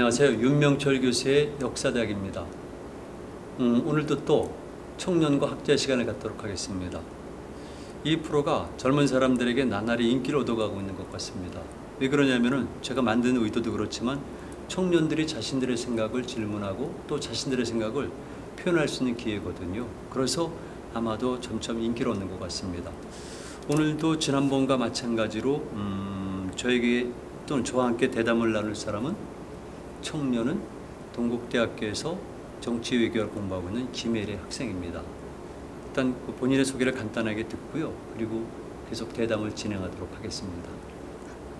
안녕하세요. 윤명철 교수의 역사대학입니다. 오늘도 또 청년과 학자 시간을 갖도록 하겠습니다. 이 프로가 젊은 사람들에게 나날이 인기를 얻어가고 있는 것 같습니다. 왜 그러냐면은 제가 만든 의도도 그렇지만 청년들이 자신들의 생각을 질문하고 또 자신들의 생각을 표현할 수 있는 기회거든요. 그래서 아마도 점점 인기를 얻는 것 같습니다. 오늘도 지난번과 마찬가지로 저에게 또는 저와 함께 대담을 나눌 사람은 청년은 동국대학교에서 정치외교를 공부하고 있는 김혜래 학생입니다. 일단 본인의 소개를 간단하게 듣고요. 그리고 계속 대담을 진행하도록 하겠습니다.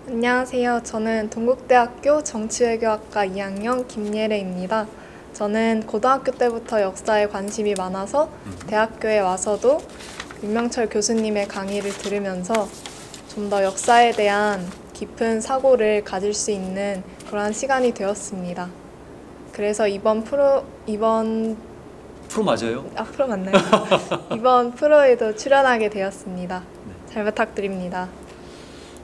안녕하세요. 저는 동국대학교 정치외교학과 2학년 김예래입니다. 저는 고등학교 때부터 역사에 관심이 많아서 대학교에 와서도 윤명철 교수님의 강의를 들으면서 좀 더 역사에 대한 깊은 사고를 가질 수 있는 그러한 시간이 되었습니다. 그래서 이번 프로 맞아요? 프로 맞나요? 이번 프로에도 출연하게 되었습니다. 네. 잘 부탁드립니다.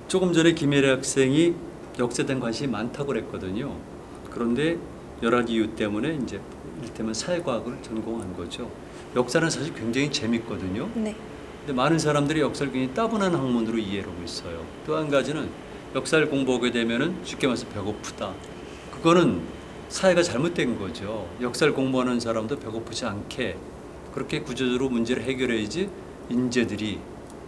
조금 전에 김혜래 학생이 역사에 대한 관심이 많다고 그랬거든요. 그런데 여러 가지 이유 때문에 이제 이를테면 사회과학을 전공한 거죠. 역사는 사실 굉장히 재밌거든요. 네. 근데 많은 사람들이 역사를 굉장히 따분한 학문으로 이해하고 있어요. 또 한 가지는 역사를 공부하게 되면은 쉽게 말해서 배고프다. 그거는 사회가 잘못된 거죠. 역사를 공부하는 사람도 배고프지 않게 그렇게 구조적으로 문제를 해결해야지 인재들이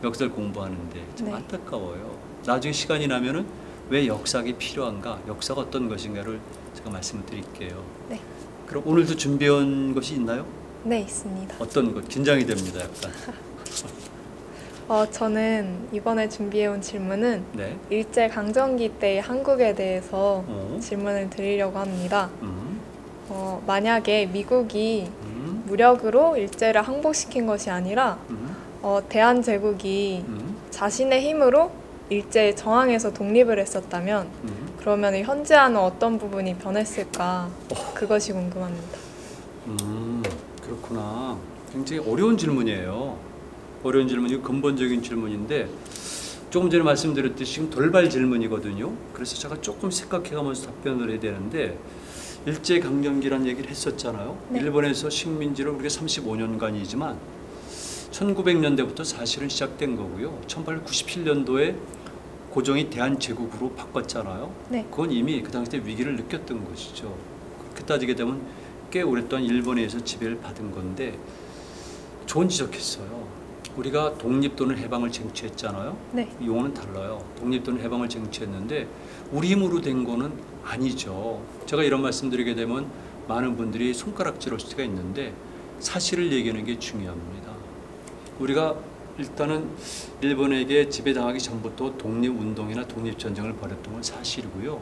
역사를 공부하는데 참 네. 안타까워요. 나중에 시간이 나면은 왜 역사학이 필요한가, 역사가 어떤 것인가를 제가 말씀을 드릴게요. 네. 그럼 오늘도 준비한 것이 있나요? 네, 있습니다. 어떤 것? 긴장이 됩니다, 약간. 저는 이번에 준비해온 질문은 네. 일제강점기 때의 한국에 대해서 어? 질문을 드리려고 합니다. 음. 만약에 미국이 음. 무력으로 일제를 항복시킨 것이 아니라 음. 대한제국이 자신의 힘으로 일제에 저항해서 독립을 했었다면 그러면 현재와는 어떤 부분이 변했을까? 그것이 궁금합니다. 그렇구나. 굉장히 어려운 질문이에요. 어려운 질문이고 근본적인 질문인데 조금 전에 말씀드렸듯이 지금 돌발 질문이거든요. 그래서 제가 조금 생각해가면서 답변을 해야 되는데 일제강점기라는 얘기를 했었잖아요. 네. 일본에서 식민지를 우리가 35년간이지만 1900년대부터 사실은 시작된 거고요. 1897년도에 고종이 대한제국으로 바꿨잖아요. 네. 그건 이미 그 당시 때 위기를 느꼈던 것이죠. 그렇게 따지게 되면 꽤 오랫동안 일본에 의해서 지배를 받은 건데 좋은 지적했어요. 우리가 독립 또는 해방을 쟁취했잖아요. 네. 이 용어는 달라요. 독립 또는 해방을 쟁취했는데 우리 힘으로 된 거는 아니죠. 제가 이런 말씀드리게 되면 많은 분들이 손가락질할 수가 있는데 사실을 얘기하는 게 중요합니다. 우리가 일단은 일본에게 지배당하기 전부터 독립운동이나 독립전쟁을 벌였던 건 사실이고요.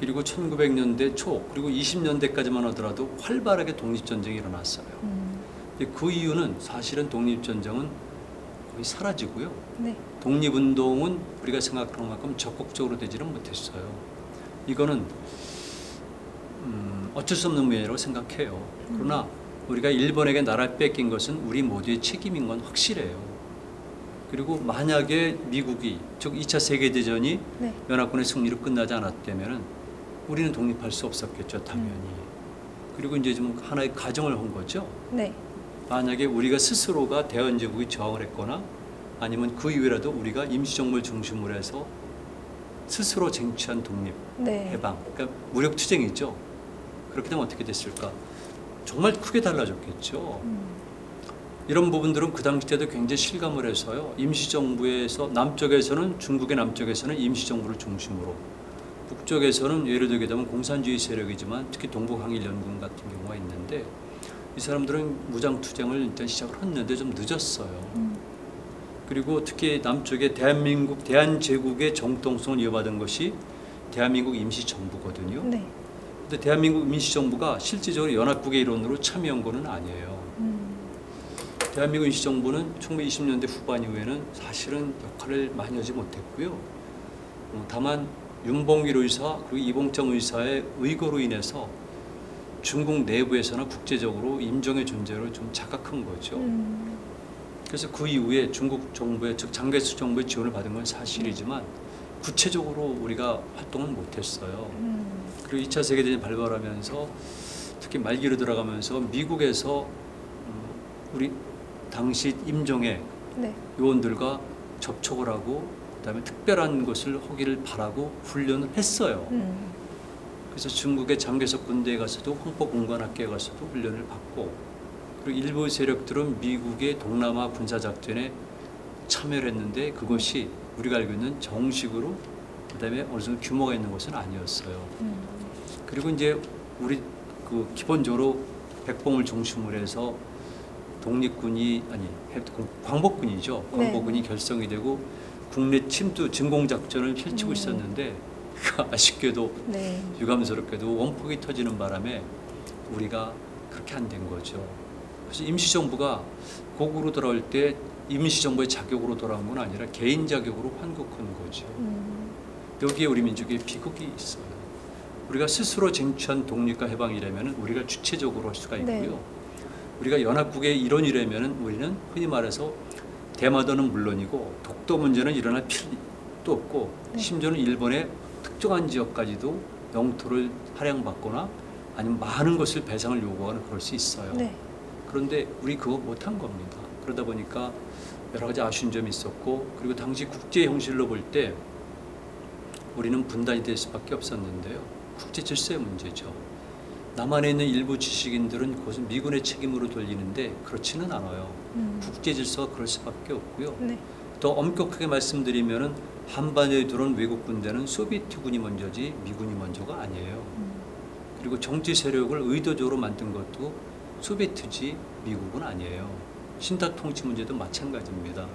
그리고 1900년대 초 그리고 20년대까지만 하더라도 활발하게 독립전쟁이 일어났어요. 그 이유는 사실은 독립전쟁은 거의 사라지고요. 네. 독립운동은 우리가 생각하는 만큼 적극적으로 되지는 못했어요. 이거는 어쩔 수 없는 문제라고 생각해요. 그러나 우리가 일본에게 나라를 뺏긴 것은 우리 모두의 책임인 건 확실해요. 그리고 만약에 미국이 즉 2차 세계대전이 네. 연합군의 승리로 끝나지 않았다면 우리는 독립할 수 없었겠죠, 당연히. 그리고 이제 좀 하나의 가정을 한 거죠. 네. 만약에 우리가 스스로가 대한제국이 저항을 했거나 아니면 그 이후에라도 우리가 임시정부를 중심으로 해서 스스로 쟁취한 독립, 네. 해방, 그러니까 무력투쟁이죠. 그렇게 되면 어떻게 됐을까? 정말 크게 달라졌겠죠. 이런 부분들은 그 당시 때도 굉장히 실감을 해서요. 임시정부에서 남쪽에서는 중국의 남쪽에서는 임시정부를 중심으로 북쪽에서는 예를 들게 되면 공산주의 세력이지만 특히 동북항일연군 같은 경우가 있는데 이 사람들은 무장투쟁을 일단 시작을 했는데 좀 늦었어요. 그리고 특히 남쪽에 대한제국의 정통성을 이어받은 것이 대한민국 임시정부거든요. 네. 근데 대한민국 임시정부가 실질적으로 연합국의 일원으로 참여한 거는 아니에요. 대한민국 임시정부는 1920년대 후반 이후에는 사실은 역할을 많이 하지 못했고요. 다만 윤봉길 의사 그리고 이봉창 의사의 의거로 인해서 중국 내부에서나 국제적으로 임종의 존재를 좀 자각한 거죠. 그래서 그 이후에 중국 정부의 즉 장개수 정부의 지원을 받은 건 사실이지만 구체적으로 우리가 활동은 못했어요. 그리고 2차 세계대전이 발발하면서 특히 말기로 들어가면서 미국에서 우리 당시 임종의 네. 요원들과 접촉을 하고 그다음에 특별한 것을 하기를 바라고 훈련을 했어요. 그래서 중국의 장개석 군대에 가서도 황포공관학교에 가서도 훈련을 받고 그리고 일부 세력들은 미국의 동남아 군사작전에 참여를 했는데 그것이 우리가 알고 있는 정식으로 그다음에 어느 정도 규모가 있는 것은 아니었어요. 그리고 이제 우리 그 기본적으로 백봉을 중심으로 해서 독립군이 아니 광복군이죠. 광복군이 결성이 되고 국내 침투 진공작전을 펼치고 있었는데 아쉽게도 네. 유감스럽게도 원폭이 터지는 바람에 우리가 그렇게 안 된 거죠. 그래서 임시정부가 고국으로 돌아올 때 임시정부의 자격으로 돌아온 건 아니라 개인 자격으로 환국한 거죠. 여기에 우리 민족의 비극이 있어요. 우리가 스스로 쟁취한 독립과 해방이라면 우리가 주체적으로 할 수가 있고요. 네. 우리가 연합국의 일원이라면 우리는 흔히 말해서 대마도는 물론이고 독도 문제는 일어날 필요도 없고 네. 심지어는 일본의 특정한 지역까지도 영토를 할양받거나 아니면 많은 것을 배상을 요구하는 그럴 수 있어요. 네. 그런데 우리 그거 못한 겁니다. 그러다 보니까 여러 가지 아쉬운 점이 있었고 그리고 당시 국제 형실로 볼 때 우리는 분단이 될 수밖에 없었는데요. 국제 질서의 문제죠. 남한에 있는 일부 지식인들은 그것은 미군의 책임으로 돌리는데 그렇지는 않아요. 국제 질서가 그럴 수밖에 없고요. 네. 더 엄격하게 말씀드리면은 한반도에 들어온 외국 군대는 소비에트군이 먼저지 미군이 먼저가 아니에요. 그리고 정치 세력을 의도적으로 만든 것도 소비에트지 미국은 아니에요. 신탁 통치 문제도 마찬가지입니다.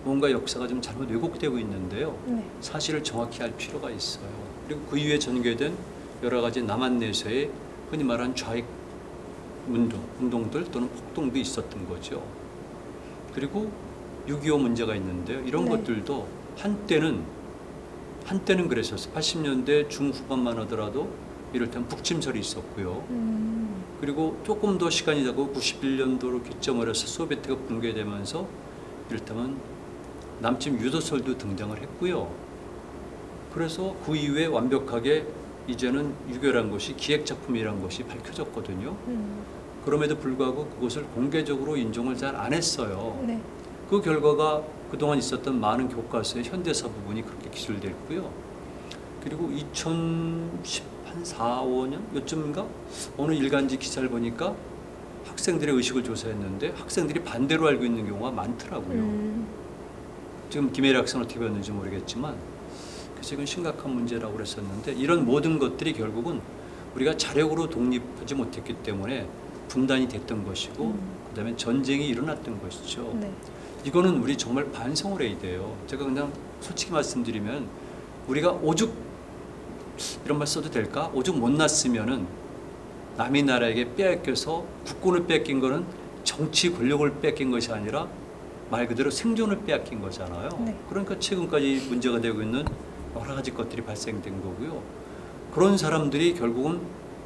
뭔가 역사가 좀 잘못 왜곡되고 있는데요. 네. 사실을 정확히 알 필요가 있어요. 그리고 그 이후에 전개된 여러 가지 남한 내에서의 흔히 말하는 좌익 운동들 또는 폭동도 있었던 거죠. 그리고 6.25 문제가 있는데요. 이런 네. 것들도 한때는 그랬었어요. 80년대 중후반만 하더라도 이를테면 북침설이 있었고요. 그리고 조금 더 시간이 지나고 91년도로 기점을 해서 소비에트가 붕괴되면서 이를테면 남침 유도설도 등장을 했고요. 그래서 그 이후에 완벽하게 이제는 유교란 것이 기획작품이란 것이 밝혀졌거든요. 그럼에도 불구하고 그것을 공개적으로 인정을 잘 안 했어요. 네. 그 결과가 그동안 있었던 많은 교과서의 현대사 부분이 그렇게 기술됐고요. 그리고 2014, 5년 요쯤인가 어느 일간지 기사를 보니까 학생들의 의식을 조사했는데 학생들이 반대로 알고 있는 경우가 많더라고요. 지금 김혜리 학생은 어떻게 배웠는지 모르겠지만 그래서 이건 심각한 문제라고 그랬었는데 이런 모든 것들이 결국은 우리가 자력으로 독립하지 못했기 때문에 분단이 됐던 것이고 그다음에 전쟁이 일어났던 것이죠. 네. 이거는 우리 정말 반성을 해야 돼요. 제가 그냥 솔직히 말씀드리면 우리가 오죽 이런 말 써도 될까? 오죽 못났으면은 남의 나라에게 빼앗겨서 국권을 뺏긴 거는 정치 권력을 뺏긴 것이 아니라 말 그대로 생존을 빼앗긴 거잖아요. 네. 그러니까 최근까지 문제가 되고 있는 여러 가지 것들이 발생된 거고요. 그런 사람들이 결국은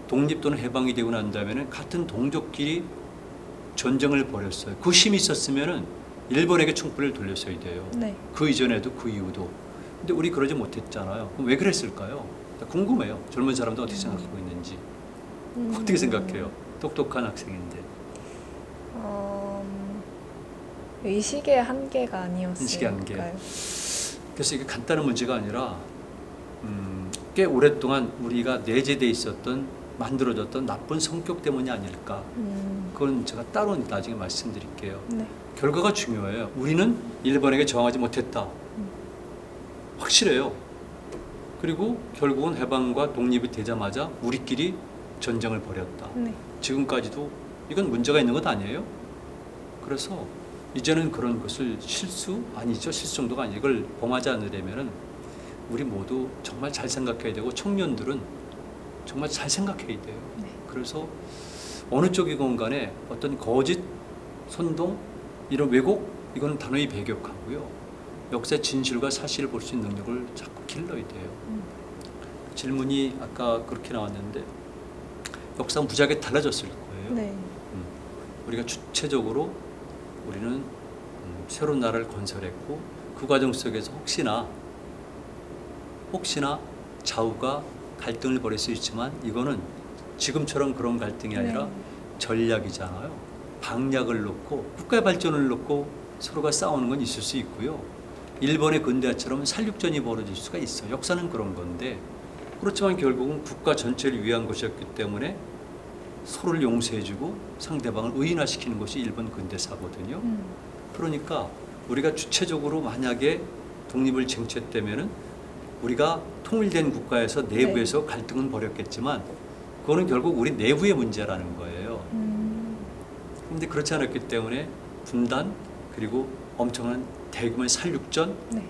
독립 또는 해방이 되고 난 다음에는 같은 동족끼리 전쟁을 벌였어요. 그 힘이 있었으면은 일본에게 총불을 돌렸어야 돼요. 네. 그 이전에도 그 이후도. 근데 우리 그러지 못했잖아요. 그럼 왜 그랬을까요? 궁금해요. 젊은 사람도 어떻게 생각하고 있는지. 어떻게 생각해요? 똑똑한 학생인데. 의식의 한계가 아니었을까요? 의식의 한계. 그래서 이게 간단한 문제가 아니라 꽤 오랫동안 우리가 내재돼 있었던 만들어졌던 나쁜 성격 때문이 아닐까. 그건 제가 따로 나중에 말씀드릴게요. 네. 결과가 중요해요. 우리는 일본에게 저항하지 못했다. 확실해요. 그리고 결국은 해방과 독립이 되자마자 우리끼리 전쟁을 벌였다. 네. 지금까지도 이건 문제가 있는 것 아니에요? 그래서 이제는 그런 것을 실수 정도가 아니고 이걸 범하지 않으려면은 우리 모두 정말 잘 생각해야 되고 청년들은 정말 잘 생각해야 돼요. 네. 그래서 어느 쪽이건 간에 어떤 거짓, 선동, 이런 왜곡 이건 단호히 배격하고요. 역사의 진실과 사실을 볼 수 있는 능력을 자꾸 길러야 돼요. 질문이 아까 그렇게 나왔는데 역사는 무지하게 달라졌을 거예요. 네. 우리가 주체적으로 우리는 새로운 나라를 건설했고 그 과정 속에서 혹시나 좌우가 갈등을 벌일 수 있지만 이거는 지금처럼 그런 갈등이 아니라 네. 전략이잖아요. 방략을 놓고 국가의 발전을 놓고 서로가 싸우는 건 있을 수 있고요. 일본의 근대화처럼 살육전이 벌어질 수가 있어. 역사는 그런 건데 그렇지만 결국은 국가 전체를 위한 것이었기 때문에 서로를 용서해주고 상대방을 의인화시키는 것이 일본 근대사거든요. 그러니까 우리가 주체적으로 만약에 독립을 쟁취했다면은 우리가 통일된 국가에서 내부에서 갈등은 벌였겠지만 그거는 결국 우리 내부의 문제라는 거예요. 그런데 그렇지 않았기 때문에 분단 그리고 엄청난 대규모의 살육전, 네.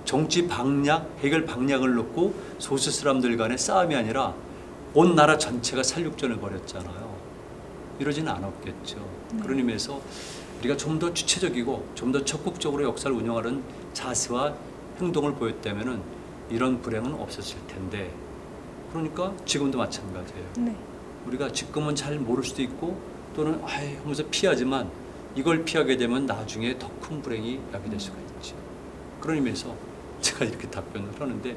정치 방략, 해결 방략을 놓고 소수 사람들 간의 싸움이 아니라 온 나라 전체가 살육전을 벌였잖아요. 이러지는 않았겠죠. 그런 의미에서 우리가 좀 더 주체적이고 좀 더 적극적으로 역사를 운영하는 자세와 행동을 보였다면은 이런 불행은 없었을 텐데 그러니까 지금도 마찬가지예요. 네. 우리가 지금은 잘 모를 수도 있고 또는 아이 하면서 피하지만 이걸 피하게 되면 나중에 더 큰 불행이 야기될 수가 있죠. 그런 의미에서 제가 이렇게 답변을 하는데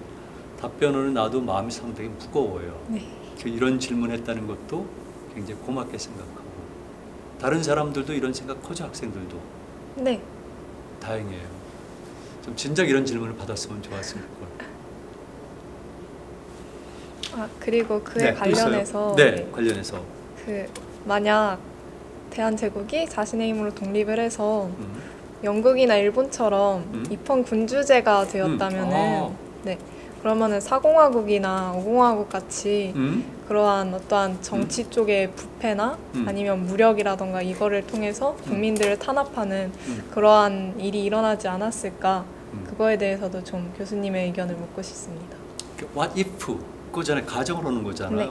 답변을 나도 마음이 상당히 무거워요. 네. 이런 질문했다는 것도 굉장히 고맙게 생각하고 다른 사람들도 이런 생각하죠. 학생들도. 네. 다행이에요. 좀 진작 이런 질문을 받았으면 좋았을 걸. 아, 그리고 그에 네, 또 있어요? 관련해서 네, 관련해서 그 만약 대한제국이 자신의 힘으로 독립을 해서 음, 영국이나 일본처럼 입헌 군주제가 되었다면은 아. 네. 그러면은 사공화국이나 오공화국 같이 음, 그러한 어떠한 정치 쪽의 부패나 아니면 무력이라던가 이거를 통해서 국민들을 탄압하는 그러한 일이 일어나지 않았을까 그거에 대해서도 좀 교수님의 의견을 묻고 싶습니다. what if 그 전에 가정을 하는 거잖아요. 네.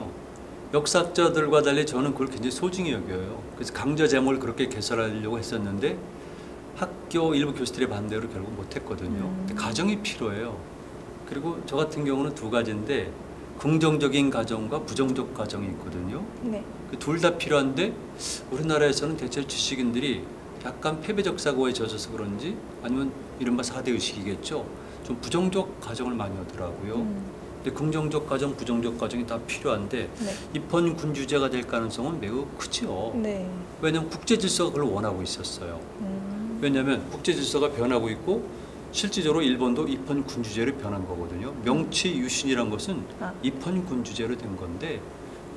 역사학자들과 달리 저는 그걸 굉장히 소중히 여겨요. 그래서 강저 제목을 그렇게 개설하려고 했었는데 학교 일부 교수들의 반대로 결국 못했거든요. 근데 가정이 필요해요. 그리고 저 같은 경우는 두 가지인데 긍정적인 가정과 부정적 가정이 있거든요. 네. 둘 다 필요한데 우리나라에서는 대체로 지식인들이 약간 패배적 사고에 젖어서 그런지 아니면 이른바 4대 의식이겠죠. 좀 부정적 가정을 많이 하더라고요. 근데 긍정적 가정, 부정적 가정이 다 필요한데 네. 입헌 군주제가 될 가능성은 매우 크죠. 네. 왜냐하면 국제 질서가 그걸 원하고 있었어요. 왜냐하면 국제 질서가 변하고 있고 실질적으로 일본도 입헌 군주제로 변한 거거든요. 명치 유신이란 것은 입헌 군주제로 된 건데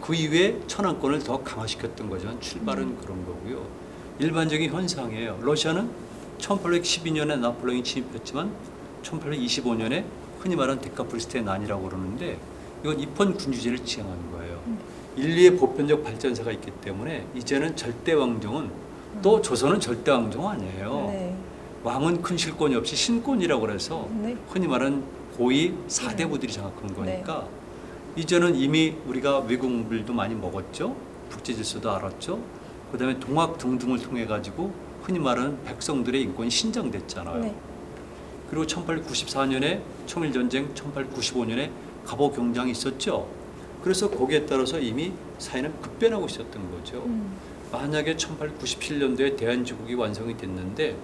그 이후에 천황권을 더 강화시켰던 거지만 출발은 그런 거고요. 일반적인 현상이에요. 러시아는 1812년에 나폴레옹이 침입했지만 1825년에 흔히 말하는 데카프리스트의 난이라고 그러는데 이건 입헌 군주제를 지향하는 거예요. 인류의 보편적 발전사가 있기 때문에 이제는 절대 왕정은 또 조선은 절대 왕정 아니에요. 네. 왕은 큰 실권이 없이 신권이라고 그래서 네. 흔히 말하는 고위 사대부들이 장악한 거니까 이제는 이미 우리가 외국물도 많이 먹었죠. 국제질서도 알았죠. 그다음에 동학 등등을 통해 가지고 흔히 말하는 백성들의 인권이 신장됐잖아요. 네. 그리고 1894년에 청일전쟁, 1895년에 갑오경장이 있었죠. 그래서 거기에 따라서 이미 사회는 급변하고 있었던 거죠. 만약에 1897년도에 대한제국이 완성이 됐는데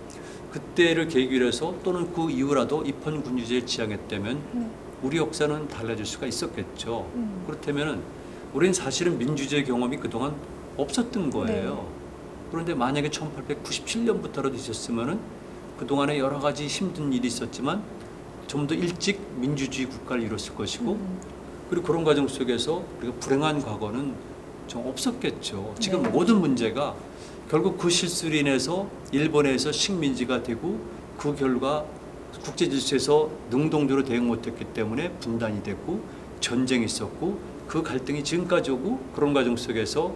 그때를 계기로 해서 또는 그 이후라도 입헌 군주제를 지향했다면 우리 역사는 달라질 수가 있었겠죠. 그렇다면 우리는 사실은 민주주의 경험이 그동안 없었던 거예요. 그런데 만약에 1897년부터라도 있었으면은 그동안에 여러 가지 힘든 일이 있었지만 좀 더 일찍 민주주의 국가를 이뤘을 것이고 그리고 그런 과정 속에서 우리가 불행한 과거는 좀 없었겠죠. 지금 모든 문제가 결국 그 실수로 인해서 일본에서 식민지가 되고 그 결과 국제 질서에서 능동적으로 대응 못했기 때문에 분단이 됐고 전쟁이 있었고 그 갈등이 지금까지 오고 그런 과정 속에서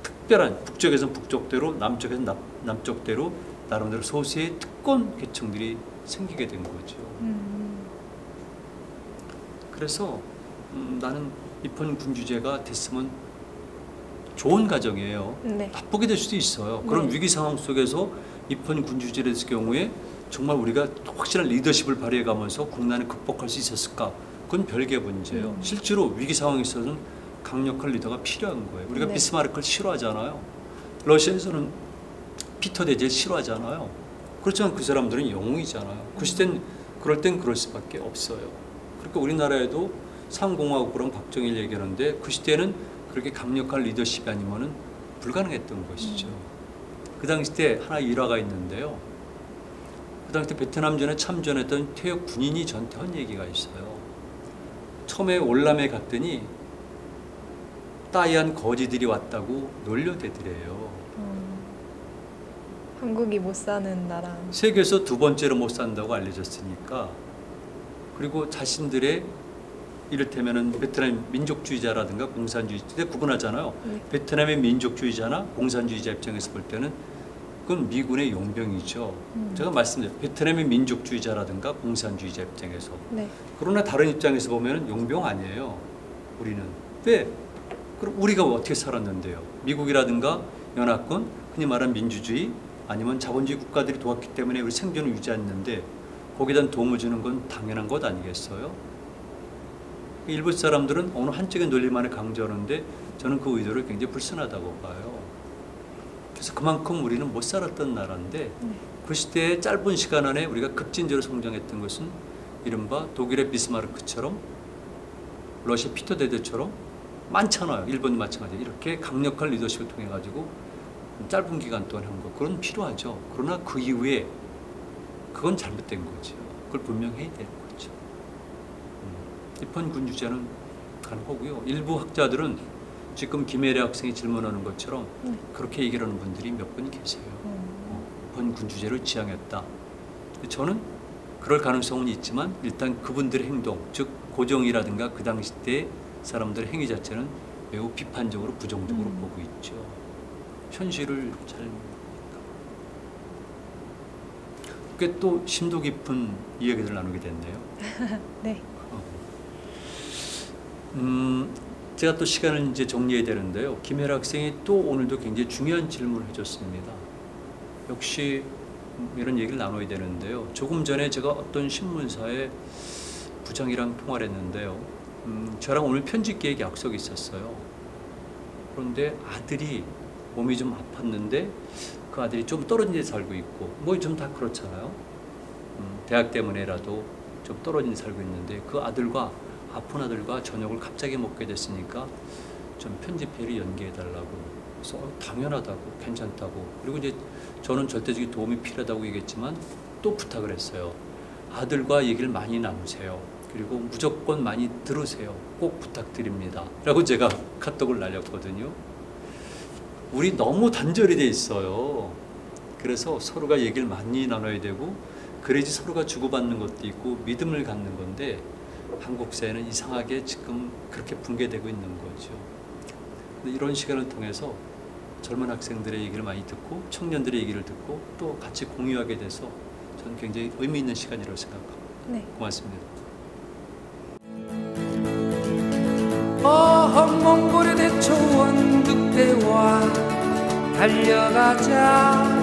특별한 북쪽에서는 북쪽대로 남쪽에서는 남쪽대로 나름대로 소수의 특권 계층들이 생기게 된 거죠. 그래서 나는 입헌 군주제가 됐으면 좋은 가정이에요. 네. 나쁘게 될 수도 있어요. 그런 위기 상황 속에서 입헌 군주제를 했을 경우에 정말 우리가 확실한 리더십을 발휘해가면서 국난을 극복할 수 있었을까? 그건 별개의 문제예요. 실제로 위기 상황에서는 강력한 리더가 필요한 거예요. 우리가 비스마르크를 싫어하잖아요. 러시아에서는 피터 대제를 싫어하잖아요. 그렇지만 그 사람들은 영웅이잖아요. 그 시대는 그럴 땐 그럴 수밖에 없어요. 그러니까 우리나라에도 상공화국으로 박정희를 얘기하는데 그 시대에는 그렇게 강력한 리더십이 아니면은 불가능했던 것이죠. 그 당시 때 하나 일화가 있는데요. 그 당시 때 베트남전에 참전했던 퇴역 군인이 저한테 한 얘기가 있어요. 처음에 월남에 갔더니 따이한 거지들이 왔다고 놀려대더래요. 한국이 못 사는 나라. 세계에서 두 번째로 못 산다고 알려졌으니까. 그리고 자신들의 이를테면은 베트남 민족주의자라든가 공산주의자 구분하잖아요. 네. 베트남의 민족주의자나 공산주의자 입장에서 볼 때는 그건 미군의 용병이죠. 제가 말씀드렸죠. 베트남의 민족주의자라든가 공산주의자 입장에서. 네. 그러나 다른 입장에서 보면 용병 아니에요. 우리는. 왜? 그럼 우리가 어떻게 살았는데요? 미국이라든가 연합군, 흔히 말하는 민주주의 아니면 자본주의 국가들이 도왔기 때문에 우리 생존을 유지했는데 거기다 도움을 주는 건 당연한 것 아니겠어요? 일부 사람들은 어느 한쪽의 논리만을 강조하는데 저는 그 의도를 굉장히 불순하다고 봐요. 그래서 그만큼 우리는 못 살았던 나라인데 그 시대의 짧은 시간 안에 우리가 급진적으로 성장했던 것은 이른바 독일의 비스마르크처럼 러시아 피터 데드처럼 많잖아요. 일본도 마찬가지로 이렇게 강력한 리더십을 통해 가지고 짧은 기간 동안 한 거 그건 필요하죠. 그러나 그 이후에 그건 잘못된 거죠. 그걸 분명히 해야 되는 거죠. 입헌군 주제는 가는 거고요. 일부 학자들은 지금 김혜래 학생이 질문하는 것처럼 그렇게 얘기하는 분들이 몇 분 계세요. 입헌군 주제를 지향했다. 저는 그럴 가능성은 있지만 일단 그분들의 행동, 즉 고종이라든가 그 당시 때 사람들의 행위 자체는 매우 비판적으로 부정적으로 보고 있죠. 현실을 잘 꽤 또 심도 깊은 이야기를 나누게 됐네요. 네. 제가 또 시간을 이제 정리해야 되는데요. 김혜라 학생이 또 오늘도 굉장히 중요한 질문을 해줬습니다. 역시 이런 얘기를 나눠야 되는데요. 조금 전에 제가 어떤 신문사의 부장이랑 통화를 했는데요. 저랑 오늘 편집 계획 약속이 있었어요. 그런데 아들이 몸이 좀 아팠는데 그 아들이 좀 떨어진 데 살고 있고 뭐 좀 다 그렇잖아요. 대학 때문에라도 좀 떨어진 데 살고 있는데 그 아들과 아픈 아들과 저녁을 갑자기 먹게 됐으니까 좀 편집회를 연기해달라고. 그래서 당연하다고, 괜찮다고. 그리고 이제 저는 절대적인 도움이 필요하다고 얘기했지만 또 부탁을 했어요. 아들과 얘기를 많이 나누세요. 그리고 무조건 많이 들으세요. 꼭 부탁드립니다. 라고 제가 카톡을 날렸거든요. 우리 너무 단절이 돼 있어요. 그래서 서로가 얘기를 많이 나눠야 되고 그래야지 서로가 주고받는 것도 있고 믿음을 갖는 건데 한국 사회는 이상하게 지금 그렇게 붕괴되고 있는 거죠. 근데 이런 시간을 통해서 젊은 학생들의 얘기를 많이 듣고 청년들의 얘기를 듣고 또 같이 공유하게 돼서 저는 굉장히 의미 있는 시간이라고 생각합니다. 네. 고맙습니다. 몽골의 대초원 늑대와 달려가자